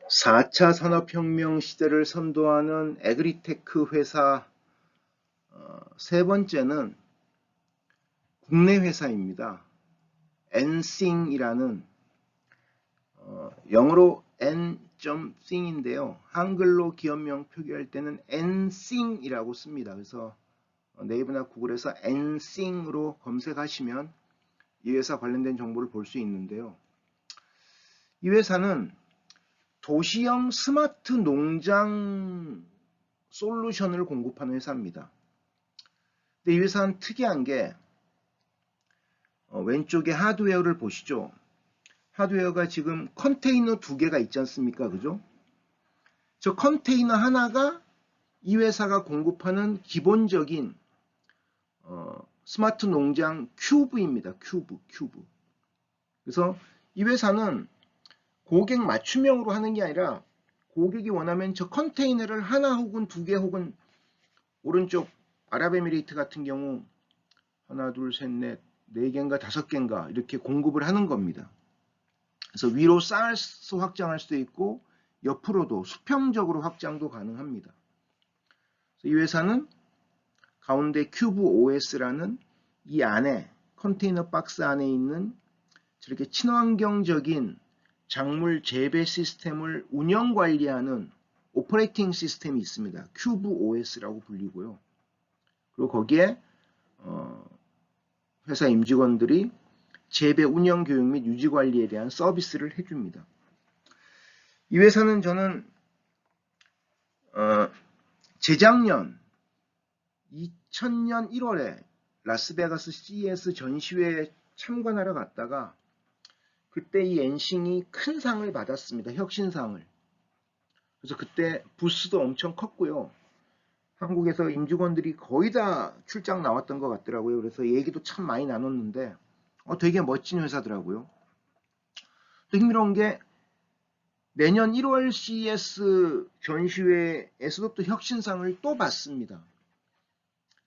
4차 산업혁명 시대를 선도하는 에그리테크 회사 세 번째는 국내 회사입니다. 엔싱이라는 영어로 n.sing인데요. 한글로 기업명 표기할 때는 엔싱이라고 씁니다. 그래서 네이버나 구글에서 엔싱으로 검색하시면 이 회사 관련된 정보를 볼 수 있는데요. 이 회사는 도시형 스마트 농장 솔루션을 공급하는 회사입니다. 근데 이 회사는 특이한 게 왼쪽에 하드웨어를 보시죠. 하드웨어가 지금 컨테이너 두 개가 있지 않습니까? 그죠? 저 컨테이너 하나가 이 회사가 공급하는 기본적인 스마트 농장 큐브입니다. 큐브. 그래서 이 회사는 고객 맞춤형으로 하는 게 아니라 고객이 원하면 저 컨테이너를 하나 혹은 두 개 혹은 오른쪽 아랍에미레이트 같은 경우 하나, 둘, 셋, 넷, 네 개인가 다섯 개인가 이렇게 공급을 하는 겁니다. 그래서 위로 쌓아서 확장할 수도 있고 옆으로도 수평적으로 확장도 가능합니다. 이 회사는 가운데 큐브 OS라는 이 안에 컨테이너 박스 안에 있는 저렇게 친환경적인 작물 재배 시스템을 운영 관리하는 오퍼레이팅 시스템이 있습니다. 큐브 OS라고 불리고요. 그리고 거기에 회사 임직원들이 재배 운영 교육 및 유지 관리에 대한 서비스를 해줍니다. 이 회사는 저는 재작년 2000년 1월에 라스베가스 CES 전시회에 참관하러 갔다가 그때 이 엔싱이 큰 상을 받았습니다. 혁신상을. 그래서 그때 부스도 엄청 컸고요. 한국에서 임직원들이 거의 다 출장 나왔던 것 같더라고요. 그래서 얘기도 참 많이 나눴는데 되게 멋진 회사더라고요. 또 흥미로운 게 내년 1월 CES 전시회에서도 또 혁신상을 또 받습니다.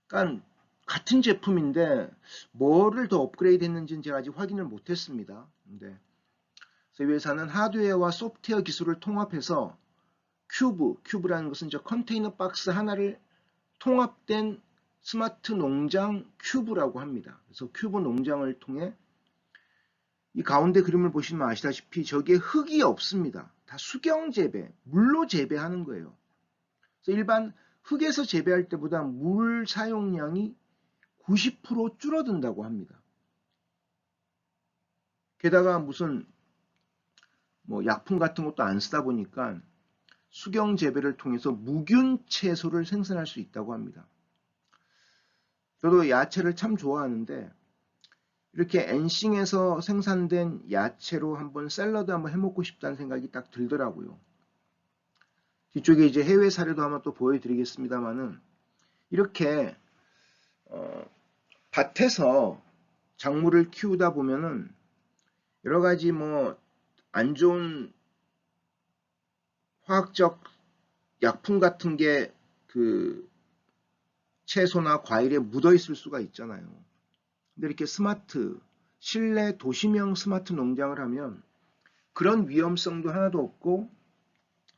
그러니까 같은 제품인데 뭐를 더 업그레이드 했는지는 제가 아직 확인을 못했습니다. 근데 이 회사는 하드웨어와 소프트웨어 기술을 통합해서 큐브라는 것은 저 컨테이너 박스 하나를 통합된 스마트 농장 큐브라고 합니다. 그래서 큐브 농장을 통해 이 가운데 그림을 보시면 아시다시피 저기에 흙이 없습니다. 다 수경 재배, 물로 재배하는 거예요. 그래서 일반 흙에서 재배할 때보다 물 사용량이 90% 줄어든다고 합니다. 게다가 무슨 약품 같은 것도 안 쓰다 보니까 수경 재배를 통해서 무균 채소를 생산할 수 있다고 합니다. 저도 야채를 참 좋아하는데 이렇게 엔싱에서 생산된 야채로 한번 샐러드 한번 해먹고 싶다는 생각이 딱 들더라고요. 뒤쪽에 이제 해외 사례도 한번 또 보여드리겠습니다만은 이렇게 밭에서 작물을 키우다 보면은 여러 가지 안 좋은 화학적 약품 같은 게 그 채소나 과일에 묻어 있을 수가 있잖아요. 근데 이렇게 실내 도시명 스마트 농장을 하면 그런 위험성도 하나도 없고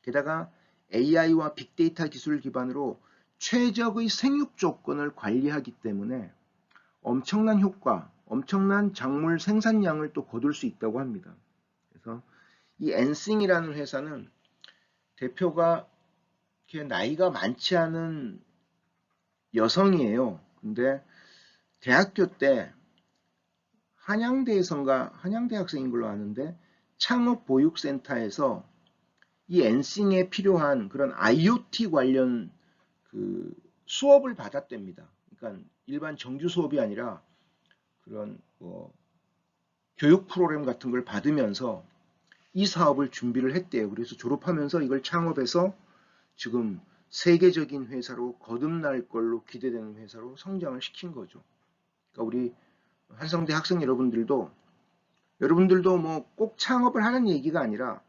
게다가 AI와 빅데이터 기술 기반으로 최적의 생육 조건을 관리하기 때문에 엄청난 효과, 엄청난 작물 생산량을 또 거둘 수 있다고 합니다. 그래서 이 엔싱이라는 회사는 대표가 이렇게 나이가 많지 않은 여성이에요. 근데 대학교 때 한양대 학생인 걸로 아는데 창업보육센터에서 이 엔싱에 필요한 그런 IoT 관련 그 수업을 받았답니다. 그러니까 일반 정규 수업이 아니라 그런 교육 프로그램 같은 걸 받으면서 이 사업을 준비를 했대요. 그래서 졸업하면서 이걸 창업해서 지금 세계적인 회사로 거듭날 걸로 기대되는 회사로 성장을 시킨 거죠. 그러니까 우리 한성대 학생 여러분들도 꼭 창업을 하는 얘기가 아니라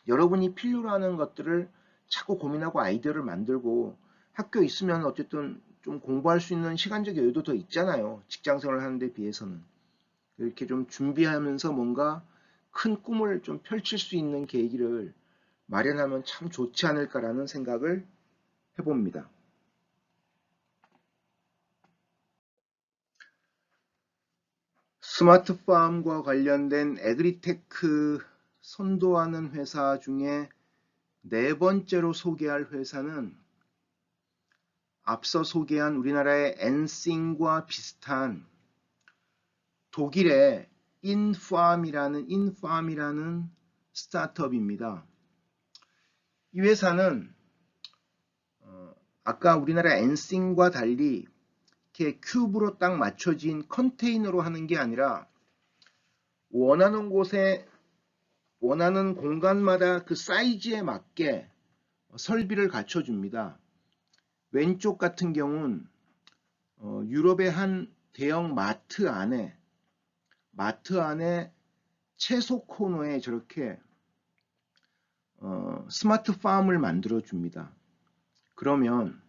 여러분이 필요로 하는 것들을 자꾸 고민하고 아이디어를 만들고 학교 있으면 어쨌든 좀 공부할 수 있는 시간적 여유도 더 있잖아요. 직장생활을 하는 데 비해서는. 이렇게 좀 준비하면서 뭔가 큰 꿈을 좀 펼칠 수 있는 계기를 마련하면 참 좋지 않을까라는 생각을 해봅니다. 스마트팜과 관련된 에그리테크 선도하는 회사 중에 네 번째로 소개할 회사는 앞서 소개한 우리나라의 엔싱과 비슷한 독일의 인팜이라는 스타트업입니다. 이 회사는 아까 우리나라 엔싱과 달리 이렇게 큐브로 딱 맞춰진 컨테이너로 하는 게 아니라 원하는 곳에 원하는 공간마다 그 사이즈에 맞게 설비를 갖춰줍니다. 왼쪽 같은 경우는 유럽의 한 대형 마트 안에 채소 코너에 저렇게 스마트팜을 만들어 줍니다. 그러면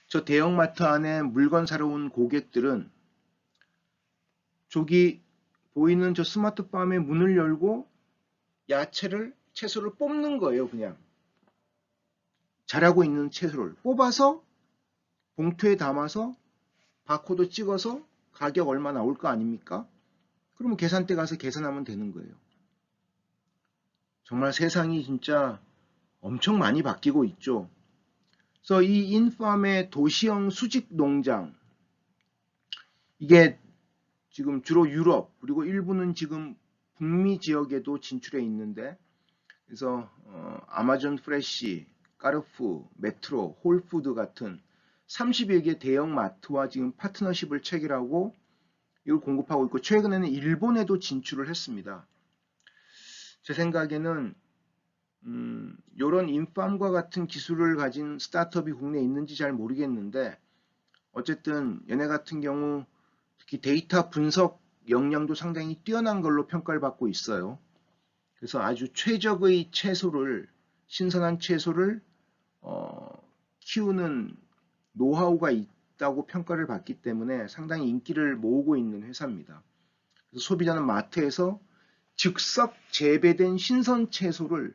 저 대형마트 안에 물건 사러 온 고객들은 저기 보이는 저 스마트팜의 문을 열고 채소를 뽑는 거예요. 그냥 자라고 있는 채소를 뽑아서 봉투에 담아서 바코드 찍어서 가격 얼마 나올 거 아닙니까? 그러면 계산대 가서 계산하면 되는 거예요. 정말 세상이 진짜 엄청 많이 바뀌고 있죠. 그래서 이 인팜의 도시형 수직 농장, 이게 지금 주로 유럽 그리고 일부는 지금 북미 지역에도 진출해 있는데, 그래서 아마존 프레쉬, 까르푸, 메트로, 홀푸드 같은 30여 개 대형 마트와 지금 파트너십을 체결하고 이걸 공급하고 있고, 최근에는 일본에도 진출을 했습니다. 제 생각에는 이런 인팜과 같은 기술을 가진 스타트업이 국내에 있는지 잘 모르겠는데, 어쨌든 얘네 같은 경우 특히 데이터 분석 역량도 상당히 뛰어난 걸로 평가를 받고 있어요. 그래서 아주 최적의 신선한 채소를 키우는 노하우가 있다고 평가를 받기 때문에 상당히 인기를 모으고 있는 회사입니다. 그래서 소비자는 마트에서 즉석 재배된 신선 채소를,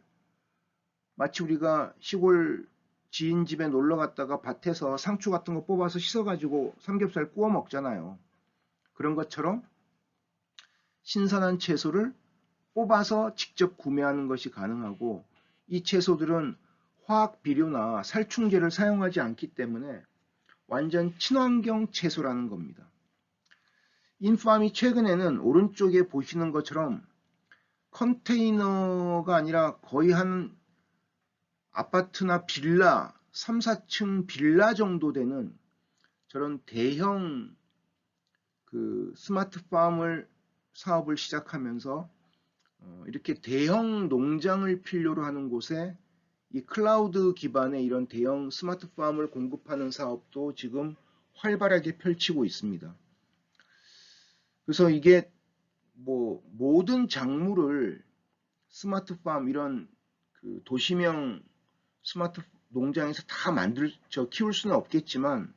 마치 우리가 시골 지인 집에 놀러 갔다가 밭에서 상추 같은 거 뽑아서 씻어가지고 삼겹살 구워 먹잖아요. 그런 것처럼 신선한 채소를 뽑아서 직접 구매하는 것이 가능하고, 이 채소들은 화학 비료나 살충제를 사용하지 않기 때문에 완전 친환경 채소라는 겁니다. 인팜이 최근에는 오른쪽에 보시는 것처럼 컨테이너가 아니라 거의 한 아파트나 빌라, 3, 4층 빌라 정도 되는 저런 대형 스마트팜을 사업을 시작하면서 이렇게 대형 농장을 필요로 하는 곳에 이 클라우드 기반의 이런 대형 스마트팜을 공급하는 사업도 지금 활발하게 펼치고 있습니다. 그래서 이게 모든 작물을 스마트팜, 이런 도시명 스마트 농장에서 다 키울 수는 없겠지만,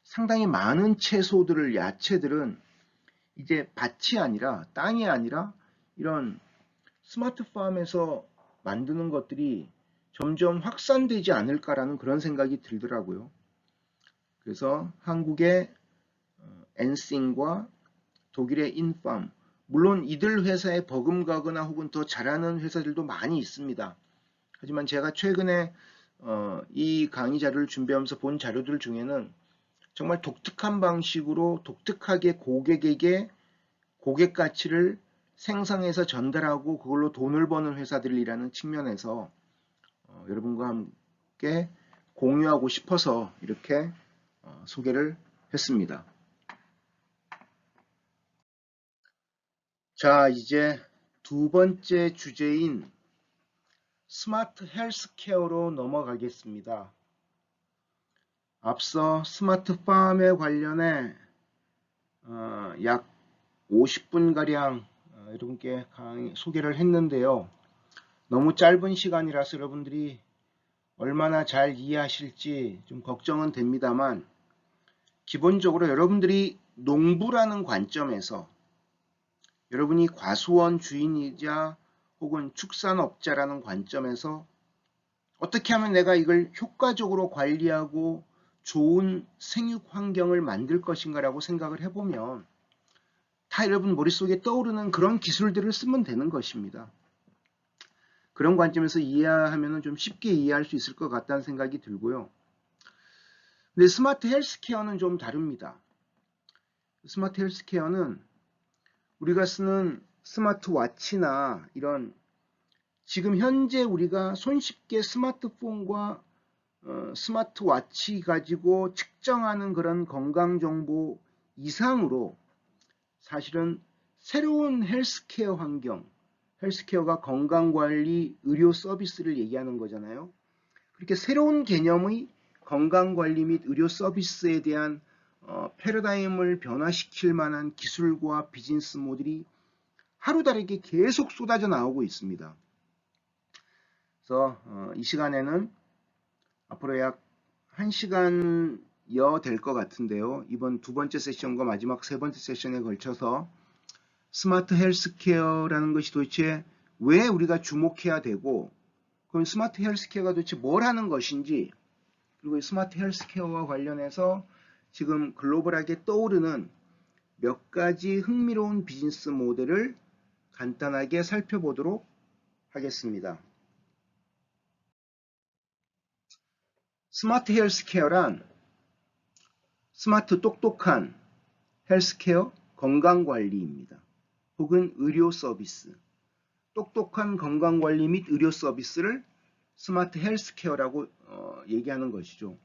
상당히 많은 야채들은 이제 땅이 아니라 이런 스마트팜에서 만드는 것들이 점점 확산되지 않을까라는 그런 생각이 들더라고요. 그래서 한국의 엔싱과 독일의 인팜, 물론 이들 회사에 버금가거나 혹은 더 잘하는 회사들도 많이 있습니다. 하지만 제가 최근에 이 강의 자료를 준비하면서 본 자료들 중에는 정말 독특한 방식으로 독특하게 고객에게 고객 가치를 생성해서 전달하고 그걸로 돈을 버는 회사들이라는 측면에서 여러분과 함께 공유하고 싶어서 이렇게 소개를 했습니다. 자, 이제 두 번째 주제인 스마트 헬스케어로 넘어가겠습니다. 앞서 스마트팜에 관련해 약 50분가량 여러분께 소개를 했는데요. 너무 짧은 시간이라서 여러분들이 얼마나 잘 이해하실지 좀 걱정은 됩니다만, 기본적으로 여러분들이 농부라는 관점에서 여러분이 과수원 주인이자 혹은 축산업자라는 관점에서 어떻게 하면 내가 이걸 효과적으로 관리하고 좋은 생육 환경을 만들 것인가라고 생각을 해보면 다 여러분 머릿속에 떠오르는 그런 기술들을 쓰면 되는 것입니다. 그런 관점에서 이해하면 좀 쉽게 이해할 수 있을 것 같다는 생각이 들고요. 근데 스마트 헬스케어는 좀 다릅니다. 스마트 헬스케어는 우리가 쓰는 스마트워치나 이런 지금 현재 우리가 손쉽게 스마트폰과 스마트워치 가지고 측정하는 그런 건강정보 이상으로 사실은 새로운 헬스케어 환경, 헬스케어가 건강관리, 의료 서비스를 얘기하는 거잖아요. 그렇게 새로운 개념의 건강관리 및 의료 서비스에 대한 패러다임을 변화시킬 만한 기술과 비즈니스 모델이 하루 다르게 계속 쏟아져 나오고 있습니다. 그래서 이 시간에는 앞으로 약 1시간여 될 것 같은데요. 이번 두 번째 세션과 마지막 세 번째 세션에 걸쳐서 스마트 헬스케어라는 것이 도대체 왜 우리가 주목해야 되고, 그럼 스마트 헬스케어가 도대체 뭘 하는 것인지, 그리고 스마트 헬스케어와 관련해서 지금 글로벌하게 떠오르는 몇 가지 흥미로운 비즈니스 모델을 간단하게 살펴보도록 하겠습니다. 스마트 헬스케어란 스마트 똑똑한 헬스케어 건강관리입니다. 혹은 의료 서비스. 똑똑한 건강관리 및 의료 서비스를 스마트 헬스케어라고 얘기하는 것이죠.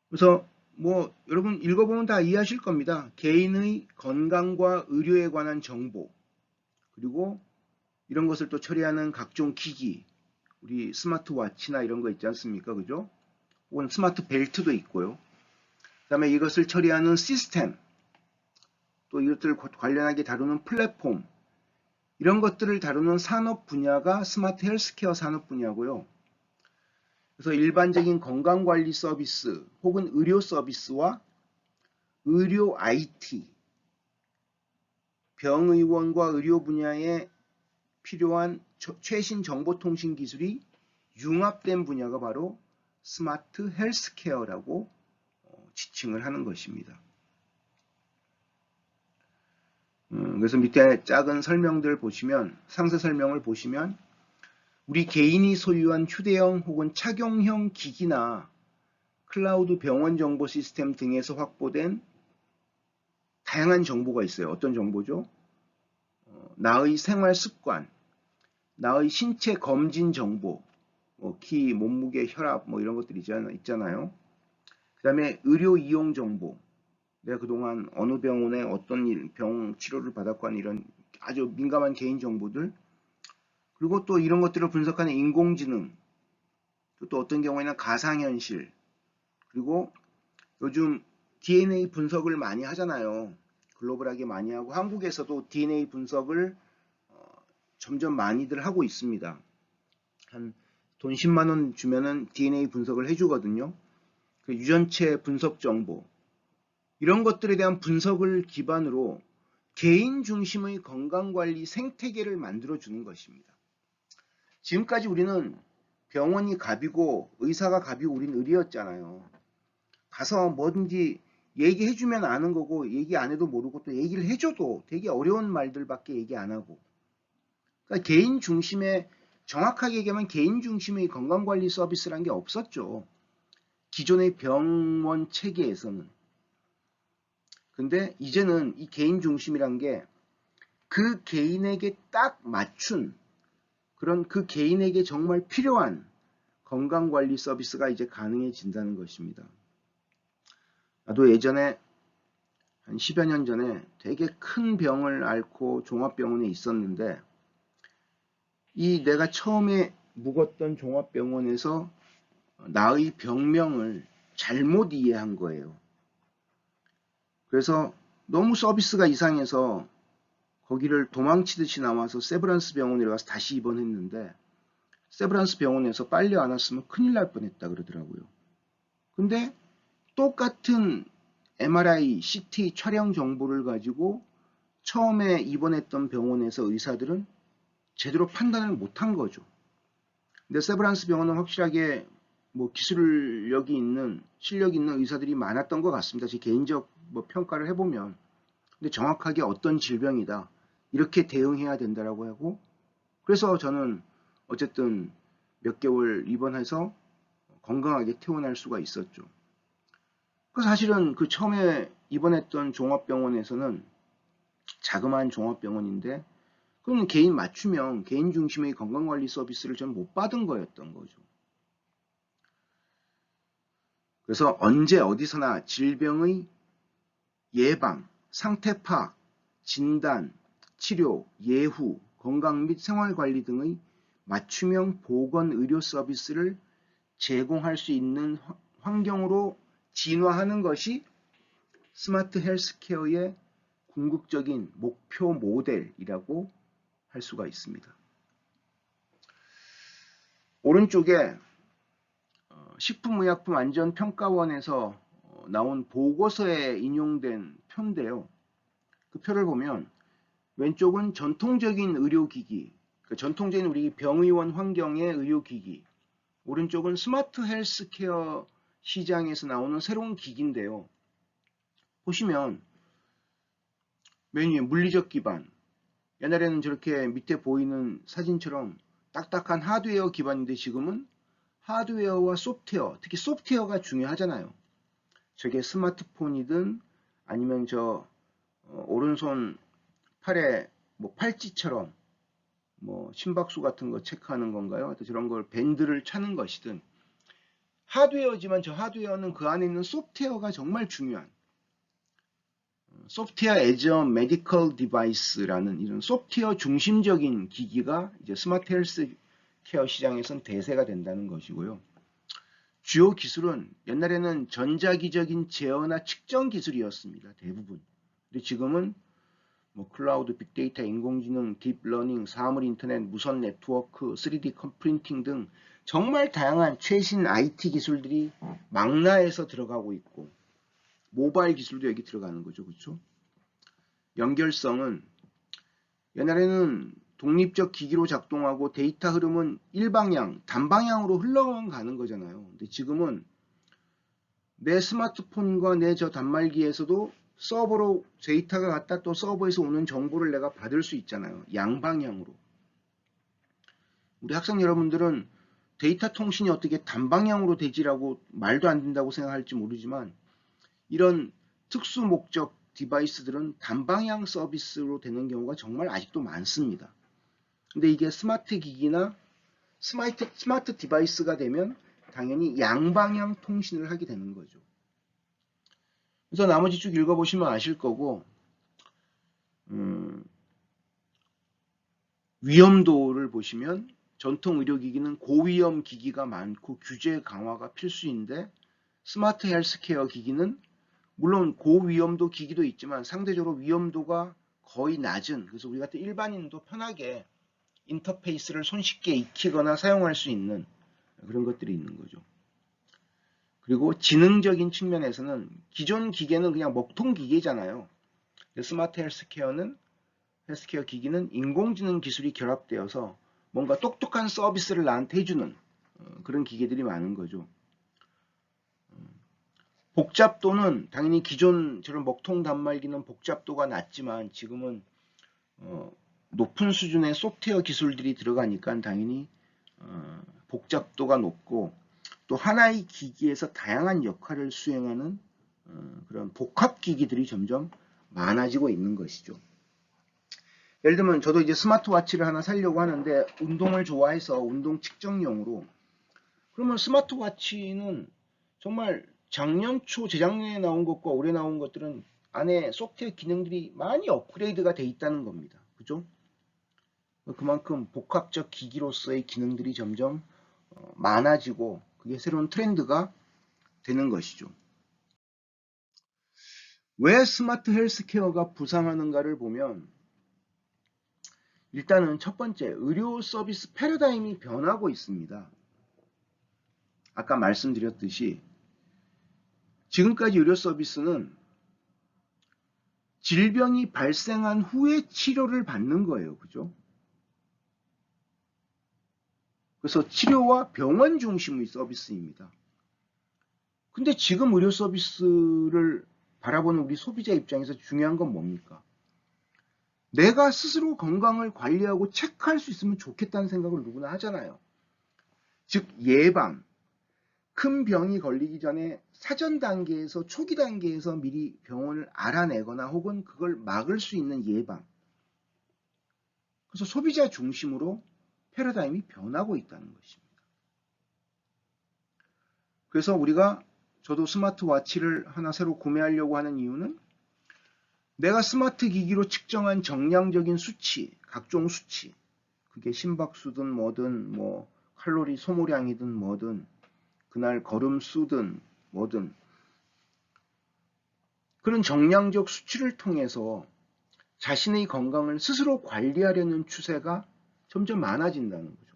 그래서 뭐 여러분 읽어보면 다 이해하실 겁니다. 개인의 건강과 의료에 관한 정보, 그리고 이런 것을 또 처리하는 각종 기기, 우리 스마트워치나 이런 거 있지 않습니까? 그죠? 혹은 스마트 벨트도 있고요. 그 다음에 이것을 처리하는 시스템, 또 이것들을 관련하게 다루는 플랫폼, 이런 것들을 다루는 산업 분야가 스마트 헬스케어 산업 분야고요. 그래서 일반적인 건강관리 서비스 혹은 의료 서비스와 의료 IT, 병의원과 의료 분야에 필요한 최신 정보통신 기술이 융합된 분야가 바로 스마트 헬스케어라고 지칭을 하는 것입니다. 그래서 밑에 작은 설명들 보시면, 상세 설명을 보시면 우리 개인이 소유한 휴대용 혹은 착용형 기기나 클라우드 병원 정보 시스템 등에서 확보된 다양한 정보가 있어요. 어떤 정보죠? 나의 생활 습관, 나의 신체 검진 정보, 키, 몸무게, 혈압 뭐 이런 것들이 있잖아요. 그 다음에 의료 이용 정보, 내가 그동안 어느 병원에 어떤 병 치료를 받았고 하는 이런 아주 민감한 개인 정보들, 그리고 또 이런 것들을 분석하는 인공지능, 또 어떤 경우에는 가상현실, 그리고 요즘 DNA 분석을 많이 하잖아요. 글로벌하게 많이 하고 한국에서도 DNA 분석을 점점 많이들 하고 있습니다. 한 돈 10만 원 주면은 DNA 분석을 해주거든요. 그 유전체 분석 정보, 이런 것들에 대한 분석을 기반으로 개인 중심의 건강관리 생태계를 만들어주는 것입니다. 지금까지 우리는 병원이 갑이고 의사가 갑이고 우리는 의리였잖아요. 가서 뭐든지 얘기해주면 아는 거고 얘기 안 해도 모르고 또 얘기를 해줘도 되게 어려운 말들밖에 얘기 안 하고, 그러니까 개인 중심의, 정확하게 얘기하면 개인 중심의 건강관리 서비스란 게 없었죠. 기존의 병원 체계에서는. 근데 이제는 이 개인 중심이란 게 그 개인에게 딱 맞춘 그런 그 개인에게 정말 필요한 건강관리 서비스가 이제 가능해진다는 것입니다. 나도 예전에 한 10여 년 전에 되게 큰 병을 앓고 종합병원에 있었는데, 이 내가 처음에 묵었던 종합병원에서 나의 병명을 잘못 이해한 거예요. 그래서 너무 서비스가 이상해서 거기를 도망치듯이 나와서 세브란스 병원에 가서 다시 입원했는데, 세브란스 병원에서 빨리 안 왔으면 큰일 날 뻔했다 그러더라고요. 근데 똑같은 MRI, CT 촬영 정보를 가지고 처음에 입원했던 병원에서 의사들은 제대로 판단을 못한 거죠. 근데 세브란스 병원은 확실하게 뭐 기술력이 있는 실력이 있는 의사들이 많았던 것 같습니다. 제 개인적 뭐 평가를 해보면. 근데 정확하게 어떤 질병이다 이렇게 대응해야 된다라고 하고, 그래서 저는 어쨌든 몇 개월 입원해서 건강하게 퇴원할 수가 있었죠. 그 사실은 그 처음에 입원했던 종합병원에서는 자그마한 종합병원인데 그건 개인 맞춤형 개인 중심의 건강관리 서비스를 전 못 받은 거였던 거죠. 그래서 언제 어디서나 질병의 예방, 상태 파악, 진단, 치료, 예후, 건강 및 생활관리 등의 맞춤형 보건의료 서비스를 제공할 수 있는 환경으로 진화하는 것이 스마트 헬스케어의 궁극적인 목표 모델이라고 할 수가 있습니다. 오른쪽에 식품의약품안전평가원에서 나온 보고서에 인용된 표인데요. 그 표를 보면 왼쪽은 전통적인 의료기기, 전통적인 우리 병의원 환경의 의료기기, 오른쪽은 스마트 헬스케어 시장에서 나오는 새로운 기기인데요. 보시면 맨 위에 물리적 기반, 옛날에는 저렇게 밑에 보이는 사진처럼 딱딱한 하드웨어 기반인데 지금은 하드웨어와 소프트웨어, 특히 소프트웨어가 중요하잖아요. 저게 스마트폰이든 아니면 저 오른손 팔에 뭐 팔찌처럼 뭐 심박수 같은 거 체크하는 건가요? 저런 걸 밴드를 차는 것이든 하드웨어지만 저 하드웨어는 그 안에 있는 소프트웨어가 정말 중요한 소프트웨어 as a medical device라는 이런 소프트웨어 중심적인 기기가 이제 스마트 헬스 케어 시장에선 대세가 된다는 것이고요. 주요 기술은 옛날에는 전자기적인 제어나 측정 기술이었습니다. 대부분. 근데 지금은 뭐 클라우드, 빅데이터, 인공지능, 딥러닝, 사물 인터넷, 무선 네트워크, 3D 프린팅 등 정말 다양한 최신 IT 기술들이 망라해서 들어가고 있고 모바일 기술도 여기 들어가는 거죠. 그렇죠? 연결성은 옛날에는 독립적 기기로 작동하고 데이터 흐름은 일방향, 단방향으로 흘러가는 거잖아요. 근데 지금은 내 스마트폰과 내 저 단말기에서도 서버로 데이터가 갔다 또 서버에서 오는 정보를 내가 받을 수 있잖아요. 양방향으로. 우리 학생 여러분들은 데이터 통신이 어떻게 단방향으로 되지라고 말도 안 된다고 생각할지 모르지만 이런 특수 목적 디바이스들은 단방향 서비스로 되는 경우가 정말 아직도 많습니다. 근데 이게 스마트 기기나 스마트 디바이스가 되면 당연히 양방향 통신을 하게 되는 거죠. 그래서 나머지 쭉 읽어보시면 아실 거고 위험도를 보시면 전통 의료기기는 고위험 기기가 많고 규제 강화가 필수인데 스마트 헬스케어 기기는 물론 고위험도 기기도 있지만 상대적으로 위험도가 거의 낮은, 그래서 우리 같은 일반인도 편하게 인터페이스를 손쉽게 익히거나 사용할 수 있는 그런 것들이 있는 거죠. 그리고 지능적인 측면에서는 기존 기계는 그냥 먹통 기계잖아요. 스마트 헬스케어 기기는 인공지능 기술이 결합되어서 뭔가 똑똑한 서비스를 나한테 해주는 그런 기계들이 많은 거죠. 복잡도는 당연히 기존 저런 먹통 단말기는 복잡도가 낮지만 지금은 높은 수준의 소프트웨어 기술들이 들어가니까 당연히 복잡도가 높고 또 하나의 기기에서 다양한 역할을 수행하는 그런 복합 기기들이 점점 많아지고 있는 것이죠. 예를 들면 저도 이제 스마트워치를 하나 사려고 하는데 운동을 좋아해서 운동 측정용으로, 그러면 스마트워치는 정말 작년 초 재작년에 나온 것과 올해 나온 것들은 안에 소프트웨어 기능들이 많이 업그레이드가 돼 있다는 겁니다. 그죠? 그만큼 복합적 기기로서의 기능들이 점점 많아지고 그게 새로운 트렌드가 되는 것이죠. 왜 스마트 헬스케어가 부상하는가를 보면 일단은 첫 번째, 의료 서비스 패러다임이 변하고 있습니다. 아까 말씀드렸듯이 지금까지 의료 서비스는 질병이 발생한 후에 치료를 받는 거예요. 그죠? 그래서 치료와 병원 중심의 서비스입니다. 근데 지금 의료 서비스를 바라보는 우리 소비자 입장에서 중요한 건 뭡니까? 내가 스스로 건강을 관리하고 체크할 수 있으면 좋겠다는 생각을 누구나 하잖아요. 즉 예방, 큰 병이 걸리기 전에 사전 단계에서 초기 단계에서 미리 병원을 알아내거나 혹은 그걸 막을 수 있는 예방. 그래서 소비자 중심으로 패러다임이 변하고 있다는 것입니다. 그래서 저도 스마트워치를 하나 새로 구매하려고 하는 이유는 내가 스마트 기기로 측정한 정량적인 수치, 각종 수치, 그게 심박수든 뭐든 뭐 칼로리 소모량이든 뭐든 그날 걸음 수든 뭐든 그런 정량적 수치를 통해서 자신의 건강을 스스로 관리하려는 추세가 점점 많아진다는 거죠.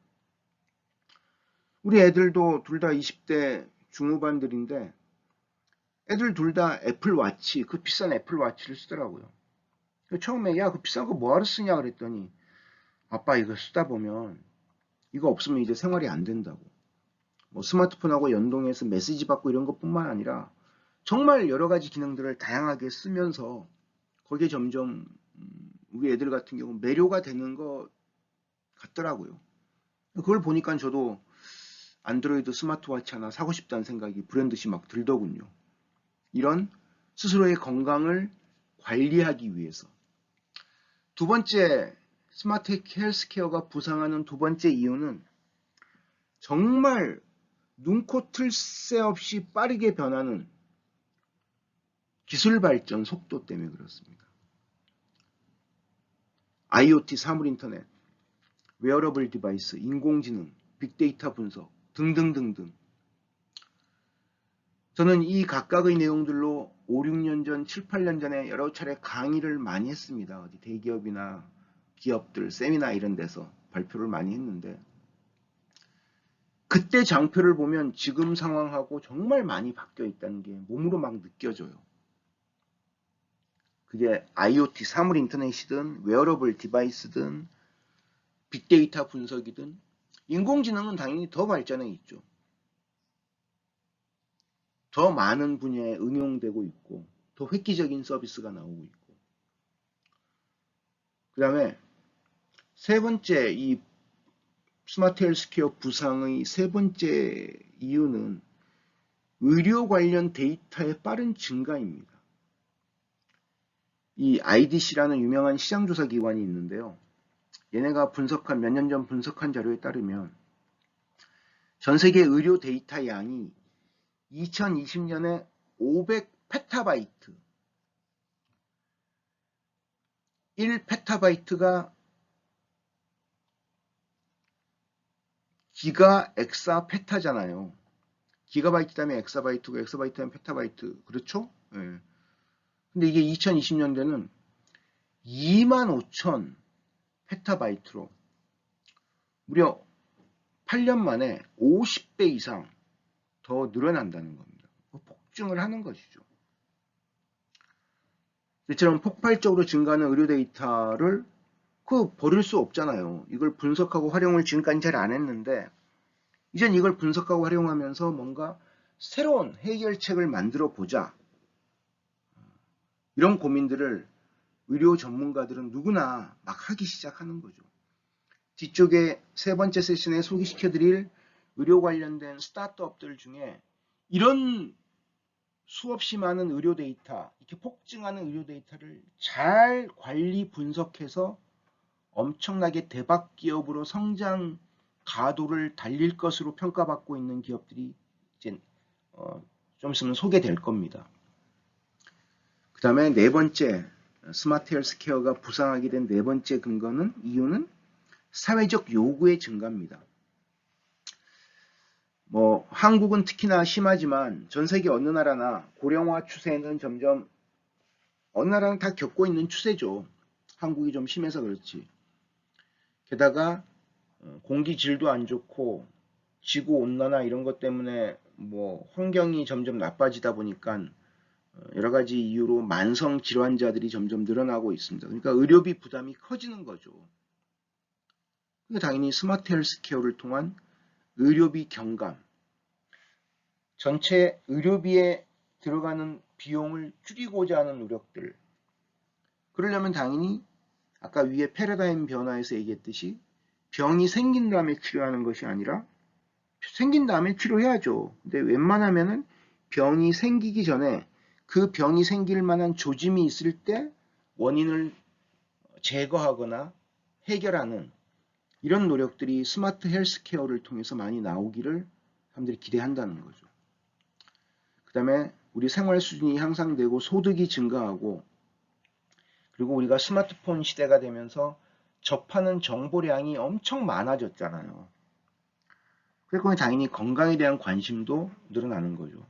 우리 애들도 둘 다 20대 중후반들인데 애들 둘 다 애플워치, 그 비싼 애플워치를 쓰더라고요. 처음에 야, 그 비싼 거 뭐하러 쓰냐 그랬더니 아빠 이거 쓰다 보면 이거 없으면 이제 생활이 안 된다고. 뭐 스마트폰하고 연동해서 메시지 받고 이런 것뿐만 아니라 정말 여러 가지 기능들을 다양하게 쓰면서 거기에 점점 우리 애들 같은 경우 매료가 되는 것 같더라고요. 그걸 보니까 저도 안드로이드 스마트워치 하나 사고 싶다는 생각이 불현듯이 막 들더군요. 이런 스스로의 건강을 관리하기 위해서. 두 번째, 스마트 헬스케어가 부상하는 두 번째 이유는 정말 눈코 틀 새 없이 빠르게 변하는 기술 발전 속도 때문에 그렇습니다. IoT, 사물인터넷, 웨어러블 디바이스, 인공지능, 빅데이터 분석 등등등등. 저는 이 각각의 내용들로 5, 6년 전, 7, 8년 전에 여러 차례 강의를 많이 했습니다. 어디 대기업이나 기업들, 세미나 이런 데서 발표를 많이 했는데 그때 장표를 보면 지금 상황하고 정말 많이 바뀌어 있다는 게 몸으로 막 느껴져요. 그게 IoT, 사물 인터넷이든 웨어러블 디바이스든 빅데이터 분석이든 인공지능은 당연히 더 발전해 있죠. 더 많은 분야에 응용되고 있고 더 획기적인 서비스가 나오고 있고 그 다음에 세 번째 이 스마트 헬스케어 부상의 세 번째 이유는 의료 관련 데이터의 빠른 증가입니다. 이 IDC라는 유명한 시장조사 기관이 있는데요. 얘네가 분석한 몇 년 전 분석한 자료에 따르면 전 세계 의료 데이터 양이 2020년에 500페타바이트 1페타바이트가 기가, 엑사, 페타잖아요. 기가바이트 다음에 엑사바이트고 엑사바이트 다음에 페타바이트. 그렇죠? 예. 근데 이게 2020년대는 25,000 페타바이트로 무려 8년 만에 50배 이상 더 늘어난다는 겁니다. 폭증을 하는 것이죠. 이처럼 폭발적으로 증가하는 의료 데이터를 버릴 수 없잖아요. 이걸 분석하고 활용을 지금까지 잘 안 했는데 이젠 이걸 분석하고 활용하면서 뭔가 새로운 해결책을 만들어 보자. 이런 고민들을 의료 전문가들은 누구나 막 하기 시작하는 거죠. 뒤쪽에 세 번째 세션에 소개시켜드릴 의료 관련된 스타트업들 중에 이런 수없이 많은 의료 데이터, 이렇게 폭증하는 의료 데이터를 잘 관리 분석해서 엄청나게 대박 기업으로 성장 가도를 달릴 것으로 평가받고 있는 기업들이 이제 좀 있으면 소개될 겁니다. 그 다음에 네 번째 스마트 헬스케어가 부상하게 된 네 번째 이유는 사회적 요구의 증가입니다. 한국은 특히나 심하지만 전 세계 어느 나라나 고령화 추세는 점점 어느 나라는 다 겪고 있는 추세죠. 한국이 좀 심해서 그렇지. 게다가 공기 질도 안 좋고 지구 온난화 이런 것 때문에 환경이 점점 나빠지다 보니까 여러 가지 이유로 만성 질환자들이 점점 늘어나고 있습니다. 그러니까 의료비 부담이 커지는 거죠. 당연히 스마트 헬스케어를 통한 의료비 경감, 전체 의료비에 들어가는 비용을 줄이고자 하는 노력들. 그러려면 당연히 아까 위에 패러다임 변화에서 얘기했듯이 병이 생긴 다음에 치료하는 것이 아니라 생긴 다음에 치료해야죠. 근데 웬만하면은 병이 생기기 전에 그 병이 생길 만한 조짐이 있을 때 원인을 제거하거나 해결하는 이런 노력들이 스마트 헬스케어를 통해서 많이 나오기를 사람들이 기대한다는 거죠. 그 다음에 우리 생활 수준이 향상되고 소득이 증가하고 그리고 우리가 스마트폰 시대가 되면서 접하는 정보량이 엄청 많아졌잖아요. 그래서 당연히 건강에 대한 관심도 늘어나는 거죠.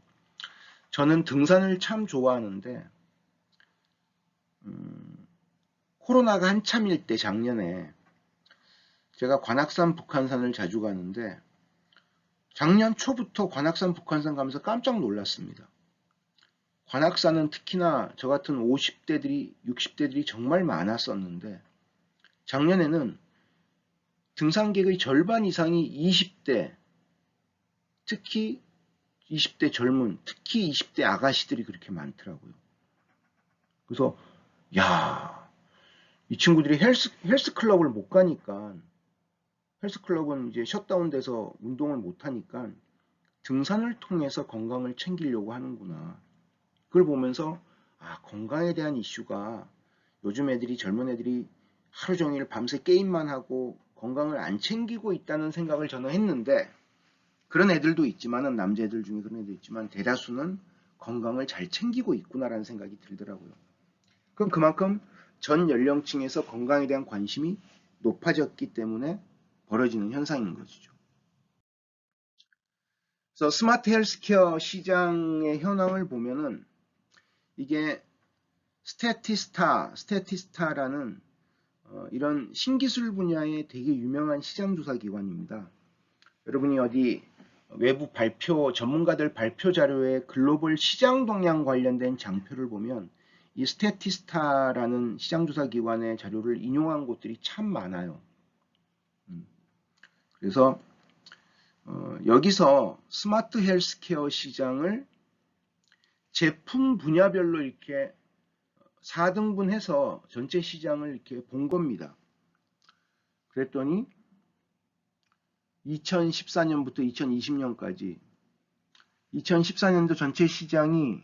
저는 등산을 참 좋아하는데 코로나가 한참일 때 작년에 제가 관악산 북한산을 자주 가는데 작년 초부터 관악산 북한산 가면서 깜짝 놀랐습니다. 관악산은 특히나 저 같은 50대들이 60대들이 정말 많았었는데 작년에는 등산객의 절반 이상이 20대, 특히 20대 젊은, 특히 20대 아가씨들이 그렇게 많더라고요. 그래서 야, 이 친구들이 헬스클럽을 못 가니까 헬스클럽은 이제 셧다운돼서 운동을 못 하니까 등산을 통해서 건강을 챙기려고 하는구나. 그걸 보면서 아, 건강에 대한 이슈가 요즘 애들이 젊은 애들이 하루 종일 밤새 게임만 하고 건강을 안 챙기고 있다는 생각을 저는 했는데 그런 애들도 있지만은 남자애들 중에 그런 애도 있지만 대다수는 건강을 잘 챙기고 있구나라는 생각이 들더라고요. 그럼 그만큼 전 연령층에서 건강에 대한 관심이 높아졌기 때문에 벌어지는 현상인 것이죠. 그래서 스마트 헬스케어 시장의 현황을 보면은 이게 스태티스타라는 이런 신기술 분야의 되게 유명한 시장조사 기관입니다. 여러분이 어디 외부 발표, 전문가들 발표 자료에 글로벌 시장 동향 관련된 장표를 보면 이 스태티스타라는 시장조사 기관의 자료를 인용한 곳들이 참 많아요. 그래서 여기서 스마트 헬스케어 시장을 제품 분야별로 이렇게 4등분해서 전체 시장을 이렇게 본 겁니다. 그랬더니 2014년부터 2020년까지 2014년도 전체 시장이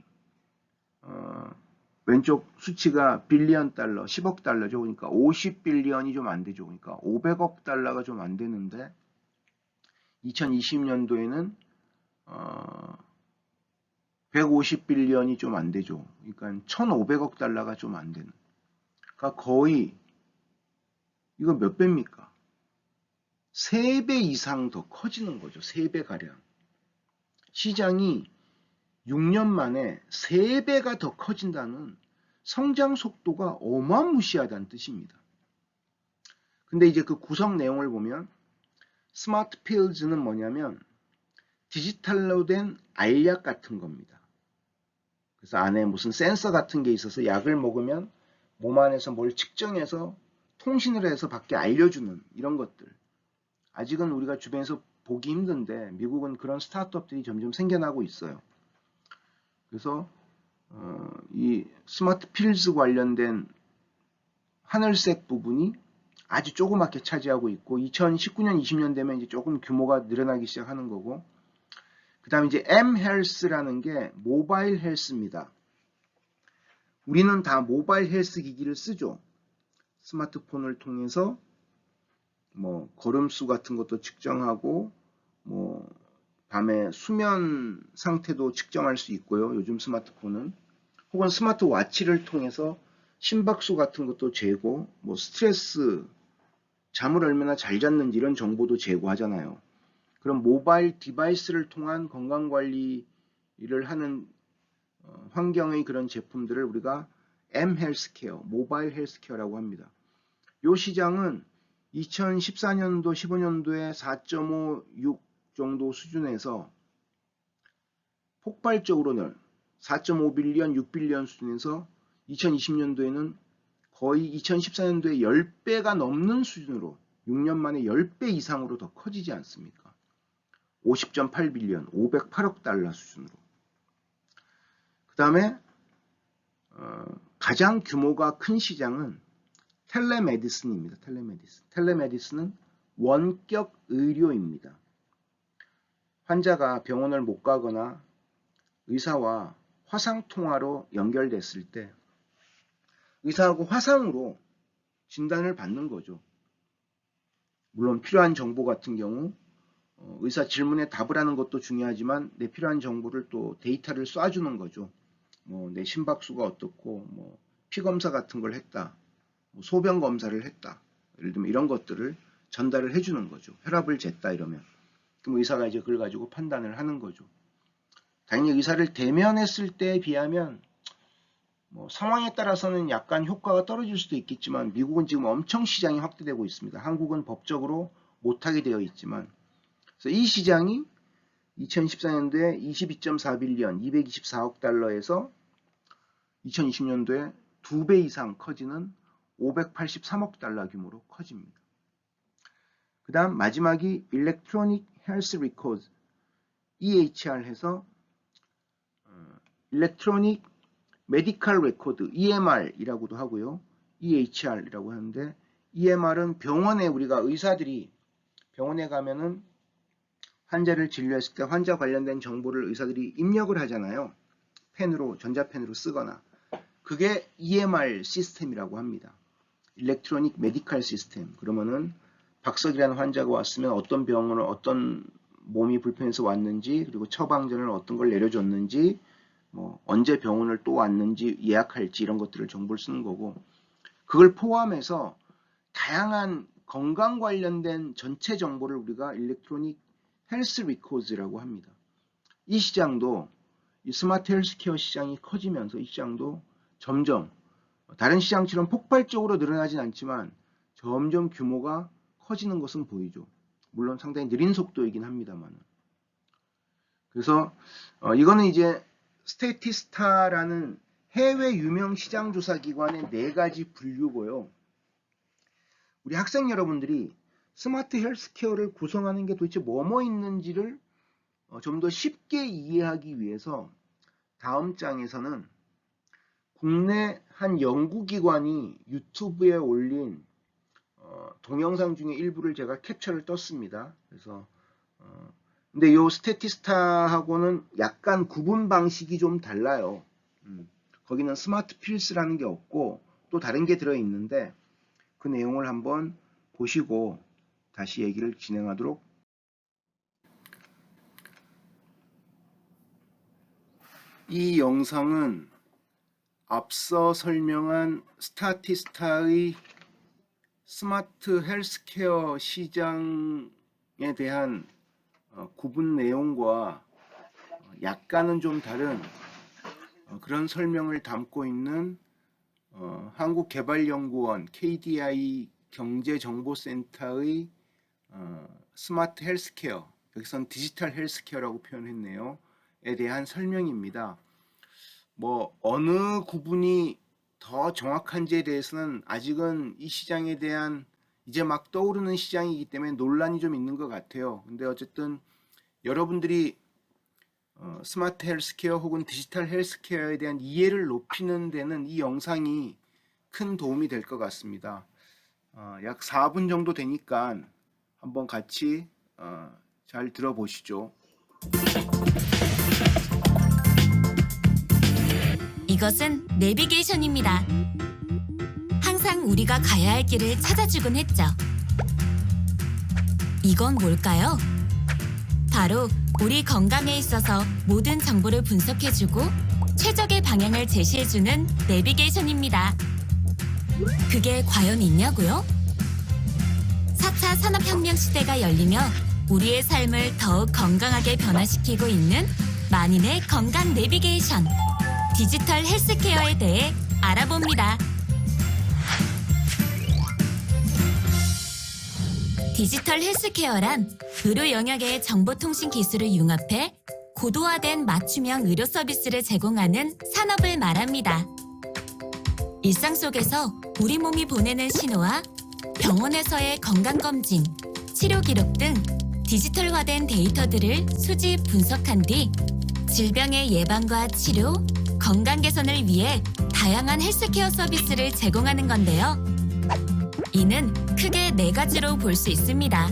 왼쪽 수치가 빌리언 달러, 10억 달러죠. 그러니까 50빌리언이 좀 안 되죠. 그러니까 500억 달러가 좀 안 되는데 2020년도에는 150빌리언이 좀 안 되죠. 그러니까 1,500억 달러가 좀 안 되는. 그러니까 거의 이거 몇 배입니까? 3배 이상 더 커지는 거죠. 3배 가량. 시장이 6년 만에 3배가 더 커진다는 성장 속도가 어마무시하다는 뜻입니다. 근데 이제 그 구성 내용을 보면 스마트 필즈는 뭐냐면 디지털로 된 알약 같은 겁니다. 그래서 안에 무슨 센서 같은 게 있어서 약을 먹으면 몸 안에서 뭘 측정해서 통신을 해서 밖에 알려주는 이런 것들. 아직은 우리가 주변에서 보기 힘든데 미국은 그런 스타트업들이 점점 생겨나고 있어요. 그래서 이 스마트 필즈 관련된 하늘색 부분이 아주 조그맣게 차지하고 있고 2019년 20년 되면 이제 조금 규모가 늘어나기 시작하는 거고 그 다음에 이제 mHealth라는 게 모바일 헬스입니다. 우리는 다 모바일 헬스 기기를 쓰죠. 스마트폰을 통해서 뭐 걸음수 같은 것도 측정하고 뭐 밤에 수면 상태도 측정할 수 있고요. 요즘 스마트폰은 혹은 스마트워치를 통해서 심박수 같은 것도 재고 뭐 스트레스 잠을 얼마나 잘 잤는지 이런 정보도 제공하잖아요. 그럼 모바일 디바이스를 통한 건강관리를 하는 환경의 그런 제품들을 우리가 mHealthcare, 모바일 헬스케어라고 합니다. 이 시장은 2014년도, 15년도에 4.56 정도 수준에서 폭발적으로는 4.5빌리언, 6빌리언 수준에서 2020년도에는 거의 2014년도에 10배가 넘는 수준으로 6년 만에 10배 이상으로 더 커지지 않습니까? 50.8빌리언, 508억 달러 수준으로. 그 다음에 가장 규모가 큰 시장은 텔레메디슨입니다. 텔레메디슨은 원격 의료입니다. 환자가 병원을 못 가거나 의사와 화상통화로 연결됐을 때 의사하고 화상으로 진단을 받는 거죠. 물론 필요한 정보 같은 경우 의사 질문에 답을 하는 것도 중요하지만 내 필요한 정보를 또 데이터를 쏴주는 거죠. 내 심박수가 어떻고 피 검사 같은 걸 했다. 소변 검사를 했다. 예를 들면 이런 것들을 전달을 해주는 거죠. 혈압을 쟀다 이러면. 그럼 의사가 이제 그걸 가지고 판단을 하는 거죠. 당연히 의사를 대면했을 때에 비하면 상황에 따라서는 약간 효과가 떨어질 수도 있겠지만 미국은 지금 엄청 시장이 확대되고 있습니다. 한국은 법적으로 못하게 되어 있지만 그래서 이 시장이 2014년도에 22.4빌리언 224억 달러에서 2020년도에 2배 이상 커지는 583억 달러 규모로 커집니다. 그 다음 마지막이 Electronic Health Records EHR 해서 Electronic Medical Record EMR이라고도 하고요. EHR이라고 하는데 EMR은 병원에 우리가 의사들이 병원에 가면은 환자를 진료했을 때 환자 관련된 정보를 의사들이 입력을 하잖아요. 펜으로 전자펜으로 쓰거나 그게 EMR 시스템이라고 합니다. Electronic Medical System. 그러면은 박석이라는 환자가 왔으면 어떤 병원을 어떤 몸이 불편해서 왔는지 그리고 처방전을 어떤 걸 내려줬는지 언제 병원을 또 왔는지 예약할지 이런 것들을 정보를 쓰는 거고 그걸 포함해서 다양한 건강 관련된 전체 정보를 우리가 일렉트로닉 헬스 리코드라고 합니다. 이 시장도 이 스마트 헬스케어 시장이 커지면서 이 시장도 점점 다른 시장처럼 폭발적으로 늘어나진 않지만 점점 규모가 커지는 것은 보이죠. 물론 상당히 느린 속도이긴 합니다만. 그래서 이거는 이제 스태티스타라는 해외 유명 시장 조사 기관의 4가지 분류고요. 우리 학생 여러분들이 스마트 헬스케어를 구성하는 게 도대체 뭐뭐 있는지를 좀 더 쉽게 이해하기 위해서 다음 장에서는 국내 한 연구기관이 유튜브에 올린 동영상 중에 일부를 제가 캡처를 떴습니다. 그래서 근데 요 스태티스타하고는 약간 구분 방식이 좀 달라요. 거기는 스마트 필스라는 게 없고 또 다른 게 들어 있는데 그 내용을 한번 보시고 다시 얘기를 진행하도록. 이 영상은 앞서 설명한 스타티스타의 스마트 헬스케어 시장에 대한 구분 내용과 약간은 좀 다른 그런 설명을 담고 있는 한국개발연구원 KDI 경제정보센터의 스마트 헬스케어, 여기선 디지털 헬스케어라고 표현했네요. 에 대한 설명입니다. 어느 구분이 더 정확한지에 대해서는 아직은 이 시장에 대한 이제 막 떠오르는 시장이기 때문에 논란이 좀 있는 것 같아요. 근데 어쨌든 여러분들이 스마트 헬스케어 혹은 디지털 헬스케어에 대한 이해를 높이는 데는 이 영상이 큰 도움이 될 것 같습니다. 약 4분 정도 되니까 한번 같이 잘 들어보시죠. 이것은 내비게이션입니다. 항상 우리가 가야 할 길을 찾아주곤 했죠. 이건 뭘까요? 바로 우리 건강에 있어서 모든 정보를 분석해주고 최적의 방향을 제시해주는 내비게이션입니다. 그게 과연 있냐고요? 4차 산업혁명 시대가 열리며 우리의 삶을 더욱 건강하게 변화시키고 있는 만인의 건강 내비게이션 디지털 헬스케어에 대해 알아봅니다. 디지털 헬스케어란 의료 영역의 정보통신 기술을 융합해 고도화된 맞춤형 의료 서비스를 제공하는 산업을 말합니다. 일상 속에서 우리 몸이 보내는 신호와 병원에서의 건강검진, 치료 기록 등 디지털화된 데이터들을 수집 분석한 뒤 질병의 예방과 치료, 건강 개선을 위해 다양한 헬스케어 서비스를 제공하는 건데요. 이는 크게 네 가지로 볼 수 있습니다.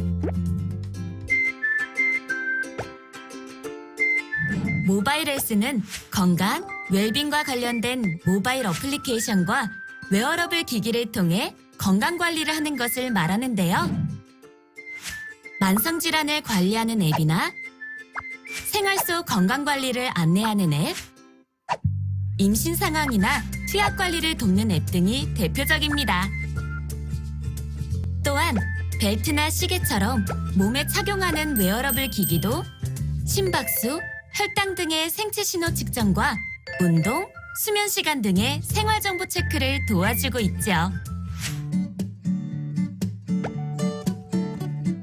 모바일 헬스는 건강, 웰빙과 관련된 모바일 어플리케이션과 웨어러블 기기를 통해 건강 관리를 하는 것을 말하는데요. 만성질환을 관리하는 앱이나 생활 속 건강 관리를 안내하는 앱, 임신 상황이나 투약 관리를 돕는 앱 등이 대표적입니다. 또한 벨트나 시계처럼 몸에 착용하는 웨어러블 기기도 심박수, 혈당 등의 생체 신호 측정과 운동, 수면 시간 등의 생활 정보 체크를 도와주고 있죠.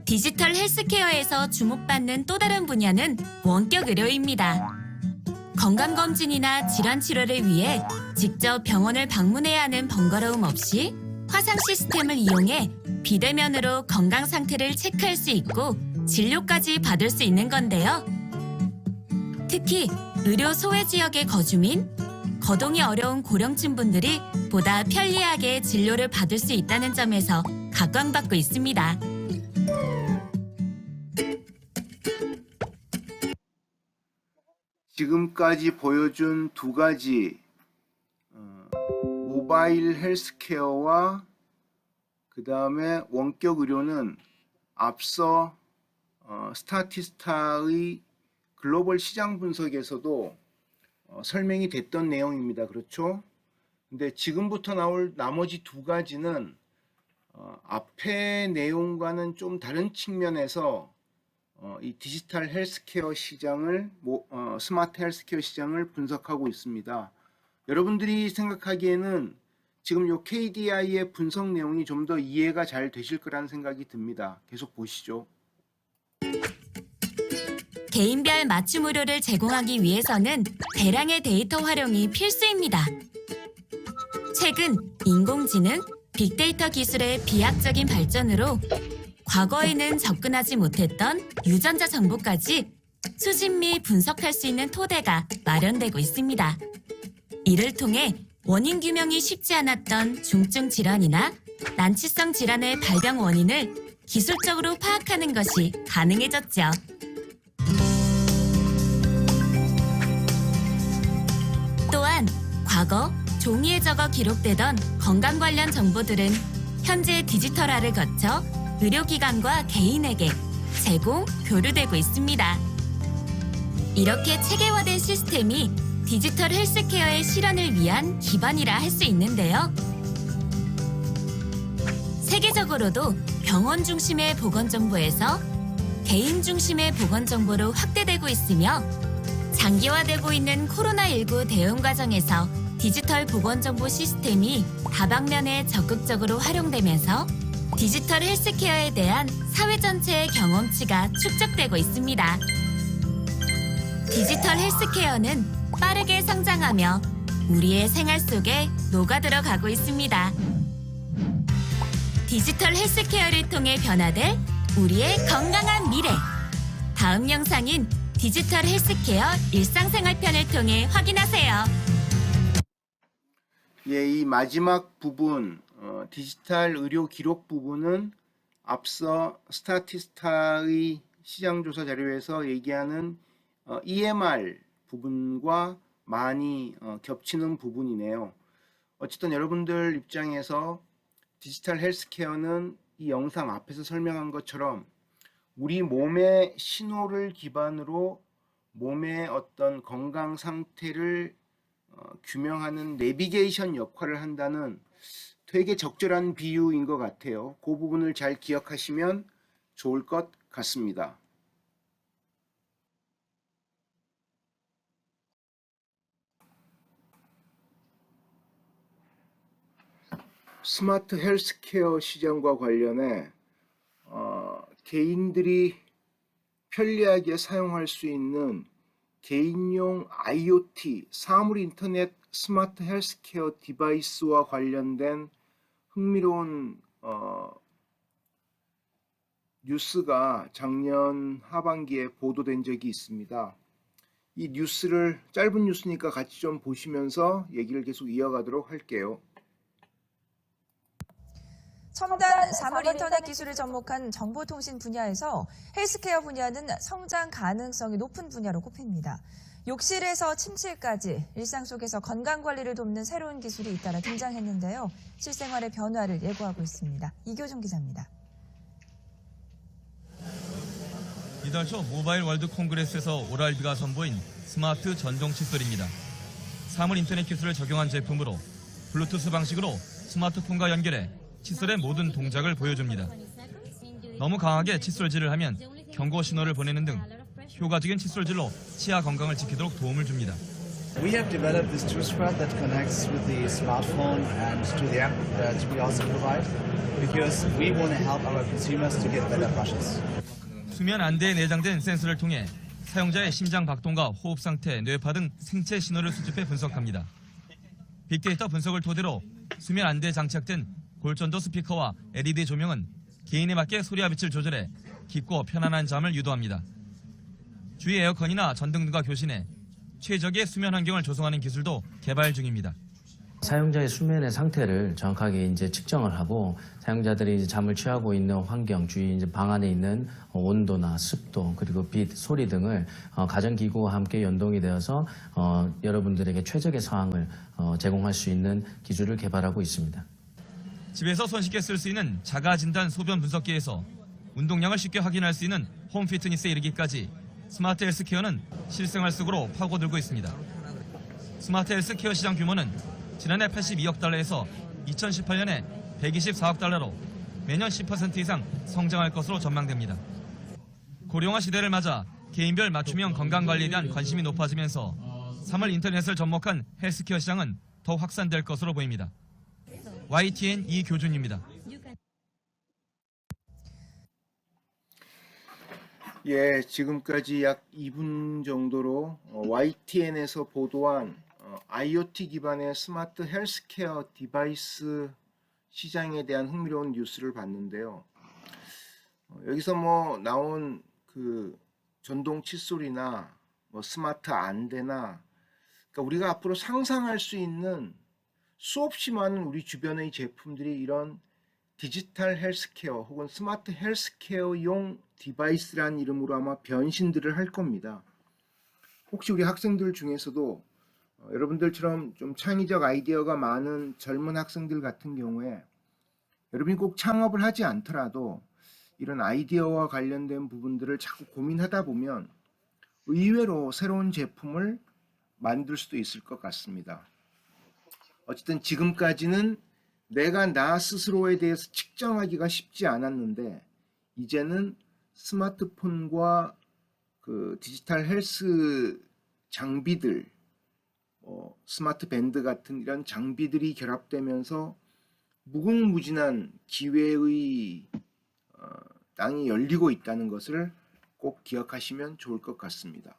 디지털 헬스케어에서 주목받는 또 다른 분야는 원격 의료입니다. 건강검진이나 질환 치료를 위해 직접 병원을 방문해야 하는 번거로움 없이 화상 시스템을 이용해 비대면으로 건강 상태를 체크할 수 있고 진료까지 받을 수 있는 건데요. 특히 의료 소외 지역의 거주민, 거동이 어려운 고령층 분들이 보다 편리하게 진료를 받을 수 있다는 점에서 각광받고 있습니다. 지금까지 보여준 두 가지 모바일 헬스케어와 그 다음에 원격 의료는 앞서 스타티스타의 글로벌 시장 분석에서도 설명이 됐던 내용입니다. 그렇죠? 근데 지금부터 나올 나머지 두 가지는 앞의 내용과는 좀 다른 측면에서 이 디지털 헬스케어 시장을 스마트 헬스케어 시장을 분석하고 있습니다. 여러분들이 생각하기에는 지금 요 KDI의 분석 내용이 좀 더 이해가 잘 되실 거라는 생각이 듭니다. 계속 보시죠. 개인별 맞춤 의료를 제공하기 위해서는 대량의 데이터 활용이 필수입니다. 최근 인공지능, 빅데이터 기술의 비약적인 발전으로 과거에는 접근하지 못했던 유전자 정보까지 수집 및 분석할 수 있는 토대가 마련되고 있습니다. 이를 통해 원인 규명이 쉽지 않았던 중증 질환이나 난치성 질환의 발병 원인을 기술적으로 파악하는 것이 가능해졌죠. 또한 과거 종이에 적어 기록되던 건강 관련 정보들은 현재 디지털화를 거쳐 의료기관과 개인에게 제공, 교류되고 있습니다. 이렇게 체계화된 시스템이 디지털 헬스케어의 실현을 위한 기반이라 할 수 있는데요. 세계적으로도 병원 중심의 보건정보에서 개인 중심의 보건정보로 확대되고 있으며 장기화되고 있는 코로나19 대응 과정에서 디지털 보건정보 시스템이 다방면에 적극적으로 활용되면서 디지털 헬스케어에 대한 사회 전체의 경험치가 축적되고 있습니다. 디지털 헬스케어는 빠르게 성장하며 우리의 생활 속에 녹아들어가고 있습니다. 디지털 헬스케어를 통해 변화될 우리의 건강한 미래. 다음 영상인 디지털 헬스케어 일상생활 편을 통해 확인하세요. 예, 이 마지막 부분 디지털 의료 기록 부분은 앞서 스타티스타의 시장조사 자료에서 얘기하는 EMR 부분과 많이 겹치는 부분이네요. 어쨌든 여러분들 입장에서 디지털 헬스케어는 이 영상 앞에서 설명한 것처럼 우리 몸의 신호를 기반으로 몸의 어떤 건강 상태를 규명하는 내비게이션 역할을 한다는 되게 적절한 비유인 것 같아요. 그 부분을 잘 기억하시면 좋을 것 같습니다. 스마트 헬스케어 시장과 관련해 개인들이 편리하게 사용할 수 있는 개인용 IoT, 사물 인터넷 스마트 헬스케어 디바이스와 관련된 흥미로운 뉴스가 작년 하반기에 보도된 적이 있습니다. 이 뉴스를 짧은 뉴스니까 같이 좀 보시면서 얘기를 계속 이어가도록 할게요. 첨단 사물 인터넷 기술을 접목한 정보통신 분야에서 헬스케어 분야는 성장 가능성이 높은 분야로 꼽힙니다. 욕실에서 침실까지 일상 속에서 건강관리를 돕는 새로운 기술이 잇따라 등장했는데요. 실생활의 변화를 예고하고 있습니다. 이교정 기자입니다. 이달 초 모바일 월드 콩그레스에서 오랄비가 선보인 스마트 전동 칫솔입니다. 사물 인터넷 기술을 적용한 제품으로 블루투스 방식으로 스마트폰과 연결해 칫솔의 모든 동작을 보여줍니다. 너무 강하게 칫솔질을 하면 경고 신호를 보내는 등 효과적인 칫솔질로 치아 건강을 지키도록 도움을 줍니다. We have developed this toothbrush that connects with the smartphone and to the app that we also provide because we want to help our consumers to get better brushes. 수면 안대에 내장된 센서를 통해 사용자의 심장 박동과 호흡 상태, 뇌파 등 생체 신호를 수집해 분석합니다. 빅데이터 분석을 토대로 수면 안대에 장착된 골전도 스피커와 LED 조명은 개인에 맞게 소리와 빛을 조절해 깊고 편안한 잠을 유도합니다. 주위 에어컨이나 전등 등과 교신해 최적의 수면 환경을 조성하는 기술도 개발 중입니다. 사용자의 수면의 상태를 정확하게 이제 측정을 하고 사용자들이 이제 잠을 취하고 있는 환경, 주위 이제 방 안에 있는 온도나 습도 그리고 빛, 소리 등을 가전기구와 함께 연동이 되어서 여러분들에게 최적의 상황을 제공할 수 있는 기술을 개발하고 있습니다. 집에서 손쉽게 쓸 수 있는 자가 진단 소변 분석기에서 운동량을 쉽게 확인할 수 있는 홈 피트니스에 이르기까지 스마트 헬스케어는 실생활 속으로 파고들고 있습니다. 스마트 헬스케어 시장 규모는 지난해 82억 달러에서 2018년에 124억 달러로 매년 10% 이상 성장할 것으로 전망됩니다. 고령화 시대를 맞아 개인별 맞춤형 건강관리에 대한 관심이 높아지면서 사물 인터넷을 접목한 헬스케어 시장은 더 확산될 것으로 보입니다. YTN 이교준입니다. 예, 지금까지 약 2분 정도로 YTN에서 보도한 IoT 기반의 스마트 헬스케어 디바이스 시장에 대한 흥미로운 뉴스를 봤는데요. 여기서 나온 그 전동 칫솔이나 스마트 안대나 그러니까 우리가 앞으로 상상할 수 있는 수없이 많은 우리 주변의 제품들이 이런 디지털 헬스케어 혹은 스마트 헬스케어용 디바이스란 이름으로 아마 변신들을 할 겁니다. 혹시 우리 학생들 중에서도 여러분들처럼 좀 창의적 아이디어가 많은 젊은 학생들 같은 경우에 여러분이 꼭 창업을 하지 않더라도 이런 아이디어와 관련된 부분들을 자꾸 고민하다 보면 의외로 새로운 제품을 만들 수도 있을 것 같습니다. 어쨌든 지금까지는 내가 나 스스로에 대해서 측정하기가 쉽지 않았는데 이제는 스마트폰과 그 디지털 헬스 장비들, 스마트 밴드 같은 이런 장비들이 결합되면서 무궁무진한 기회의 땅이 열리고 있다는 것을 꼭 기억하시면 좋을 것 같습니다.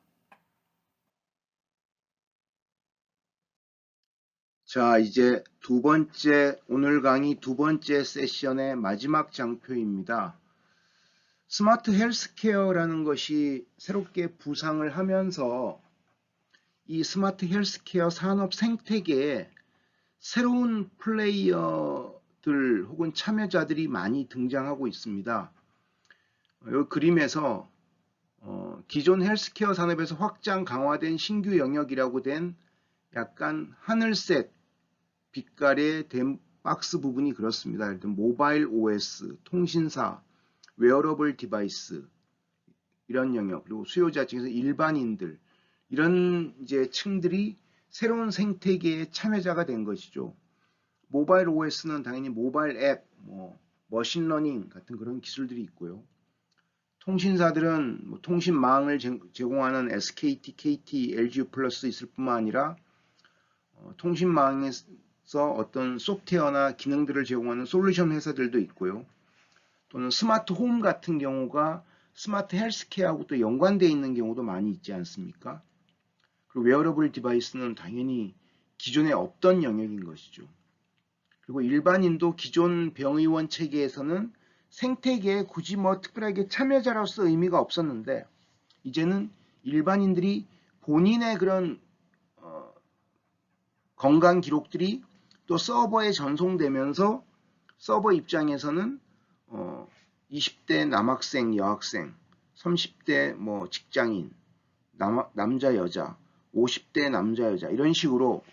자, 이제 오늘 강의 두 번째 세션의 마지막 장표입니다. 스마트 헬스케어라는 것이 새롭게 부상을 하면서 이 스마트 헬스케어 산업 생태계에 새로운 플레이어들 혹은 참여자들이 많이 등장하고 있습니다. 이 그림에서 기존 헬스케어 산업에서 확장 강화된 신규 영역이라고 된 약간 하늘색 빛깔의 된 박스 부분이 그렇습니다. 예를 들면 모바일 OS, 통신사, 웨어러블 디바이스 이런 영역, 그리고 수요자 중에서 일반인들 이런 이제 층들이 새로운 생태계의 참여자가 된 것이죠. 모바일 OS는 당연히 모바일 앱, 머신러닝 같은 그런 기술들이 있고요. 통신사들은 통신망을 제공하는 SKT, KT, LGU 플러스 있을 뿐만 아니라 통신망에서 어떤 소프트웨어나 기능들을 제공하는 솔루션 회사들도 있고요. 또는 스마트 홈 같은 경우가 스마트 헬스케어하고 또 연관되어 있는 경우도 많이 있지 않습니까? 그리고 웨어러블 디바이스는 당연히 기존에 없던 영역인 것이죠. 그리고 일반인도 기존 병의원 체계에서는 생태계에 굳이 뭐 특별하게 참여자로서 의미가 없었는데 이제는 일반인들이 본인의 그런 건강 기록들이 또 서버에 전송되면서 서버 입장에서는 20대 남학생, 여학생, 30대 뭐 직장인, 남자, 여자, 50대 남자, 여자 이런 식으로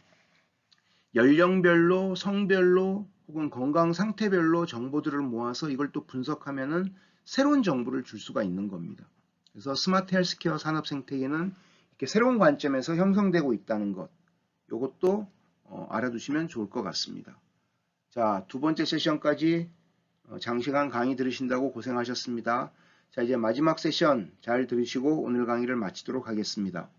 연령별로, 성별로 혹은 건강 상태별로 정보들을 모아서 이걸 또 분석하면은 새로운 정보를 줄 수가 있는 겁니다. 그래서 스마트 헬스케어 산업 생태계는 이렇게 새로운 관점에서 형성되고 있다는 것, 이것도 알아두시면 좋을 것 같습니다. 자, 두 번째 세션까지 장시간 강의 들으신다고 고생하셨습니다. 자, 이제 마지막 세션 잘 들으시고 오늘 강의를 마치도록 하겠습니다.